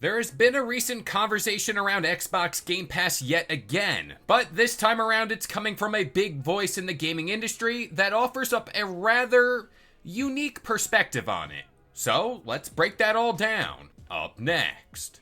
There has been a recent conversation around Xbox Game Pass yet again, but this time around it's coming from a big voice in the gaming industry that offers up a rather unique perspective on it. So let's break that all down. Up next.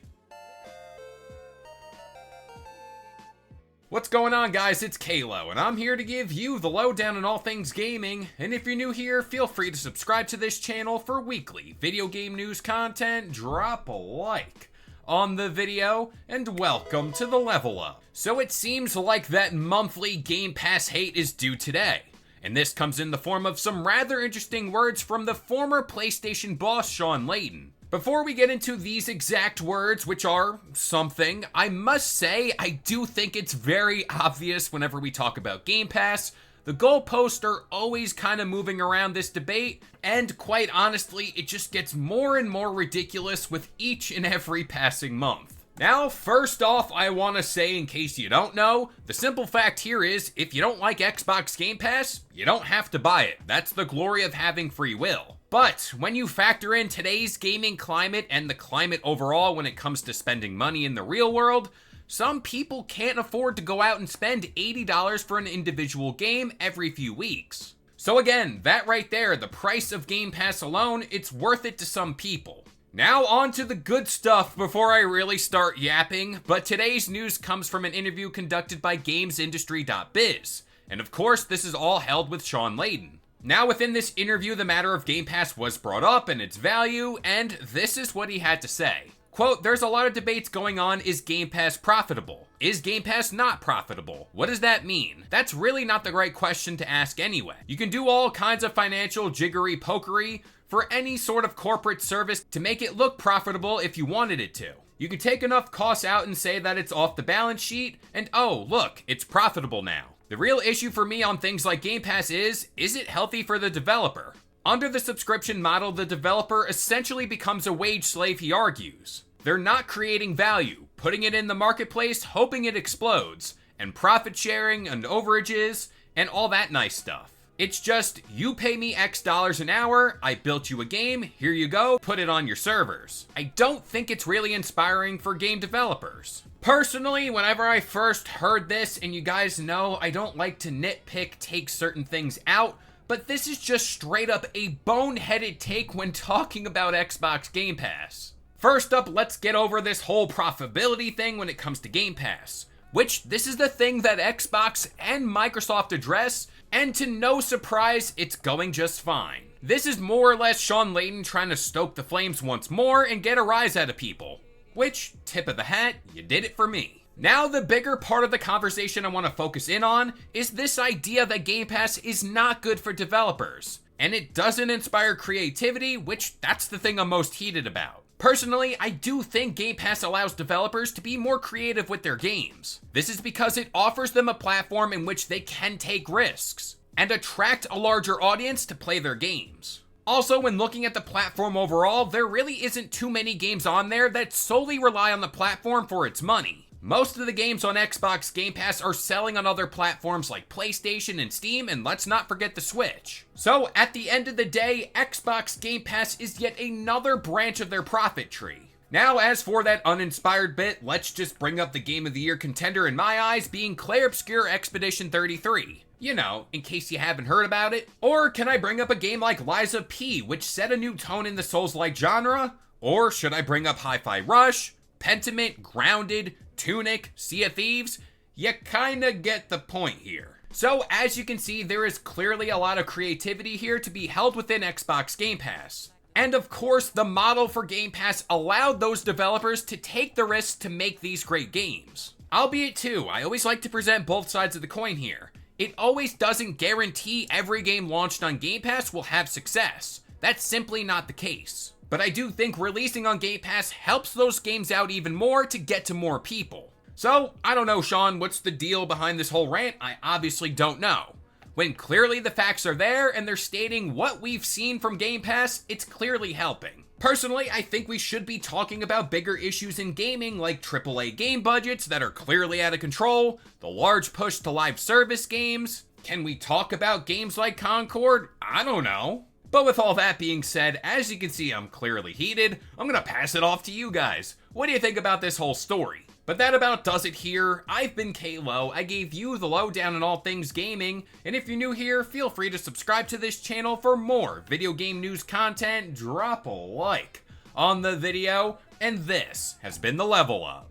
What's going on, guys? It's Kalo, and I'm here to give you the lowdown on all things gaming. And if you're new here, feel free to subscribe to this channel for weekly video game news content. Drop a like on the video, and welcome to the Level Up. So it seems like that monthly Game Pass hate is due today. And this comes in the form of some rather interesting words from the former PlayStation boss, Shawn Layden. Before we get into these exact words, which are something, I must say I do think it's very obvious whenever we talk about Game Pass. The goalposts are always kind of moving around this debate, and quite honestly, it just gets more and more ridiculous with each and every passing month. Now, first off, I want to say, in case you don't know, the simple fact here is, if you don't like Xbox Game Pass, you don't have to buy it. That's the glory of having free will. But when you factor in today's gaming climate and the climate overall when it comes to spending money in the real world, some people can't afford to go out and spend $80 for an individual game every few weeks. So again, that right there, the price of Game Pass alone, it's worth it to some people. Now on to the good stuff before I really start yapping, but today's news comes from an interview conducted by GamesIndustry.biz, and of course this is all held with Shawn Layden. Now within this interview, the matter of Game Pass was brought up and its value, and this is what he had to say. Quote, "There's a lot of debates going on, is Game Pass profitable? Is Game Pass not profitable? What does that mean? That's really not the right question to ask anyway. You can do all kinds of financial jiggery-pokery for any sort of corporate service to make it look profitable if you wanted it to. You can take enough costs out and say that it's off the balance sheet, and oh, look, it's profitable now. The real issue for me on things like Game Pass is it healthy for the developer? Under the subscription model, the developer essentially becomes a wage slave, he argues. They're not creating value, putting it in the marketplace, hoping it explodes, and profit sharing and overages, and all that nice stuff. It's just, you pay me X dollars an hour, I built you a game, here you go, put it on your servers. I don't think it's really inspiring for game developers. Personally, whenever I first heard this, and you guys know I don't like to nitpick, take certain things out, but this is just straight up a boneheaded take when talking about Xbox Game Pass. First up, let's get over this whole profitability thing when it comes to Game Pass, which this is the thing that Xbox and Microsoft address, and to no surprise, it's going just fine. This is more or less Shawn Layden trying to stoke the flames once more and get a rise out of people. Which, tip of the hat, you did it for me. Now the bigger part of the conversation I want to focus in on is this idea that Game Pass is not good for developers, and it doesn't inspire creativity, which that's the thing I'm most heated about. Personally, I do think Game Pass allows developers to be more creative with their games. This is because it offers them a platform in which they can take risks and attract a larger audience to play their games. Also, when looking at the platform overall, there really isn't too many games on there that solely rely on the platform for its money. Most of the games on Xbox Game Pass are selling on other platforms like PlayStation and Steam, and let's not forget the Switch. So, at the end of the day, Xbox Game Pass is yet another branch of their profit tree. Now, as for that uninspired bit, let's just bring up the Game of the Year contender in my eyes being Clair Obscur Expedition 33. You know, in case you haven't heard about it. Or can I bring up a game like Liza P, which set a new tone in the Souls-like genre? Or should I bring up Hi-Fi Rush, Pentiment, Grounded, Tunic, Sea of Thieves? You kinda get the point here. So as you can see, there is clearly a lot of creativity here to be held within Xbox Game Pass. And of course, the model for Game Pass allowed those developers to take the risks to make these great games. Albeit too, I always like to present both sides of the coin here. It always doesn't guarantee every game launched on Game Pass will have success. That's simply not the case. But I do think releasing on Game Pass helps those games out even more to get to more people. So, I don't know, Shawn, what's the deal behind this whole rant? I obviously don't know. When clearly the facts are there and they're stating what we've seen from Game Pass, it's clearly helping. Personally, I think we should be talking about bigger issues in gaming like AAA game budgets that are clearly out of control, the large push to live service games. Can we talk about games like Concord? I don't know. But with all that being said, as you can see, I'm clearly heated. I'm gonna pass it off to you guys. What do you think about this whole story? But that about does it here. I've been Kalo. I gave you the lowdown on all things gaming, and if you're new here, feel free to subscribe to this channel for more video game news content. Drop a like on the video, and this has been the Level Up.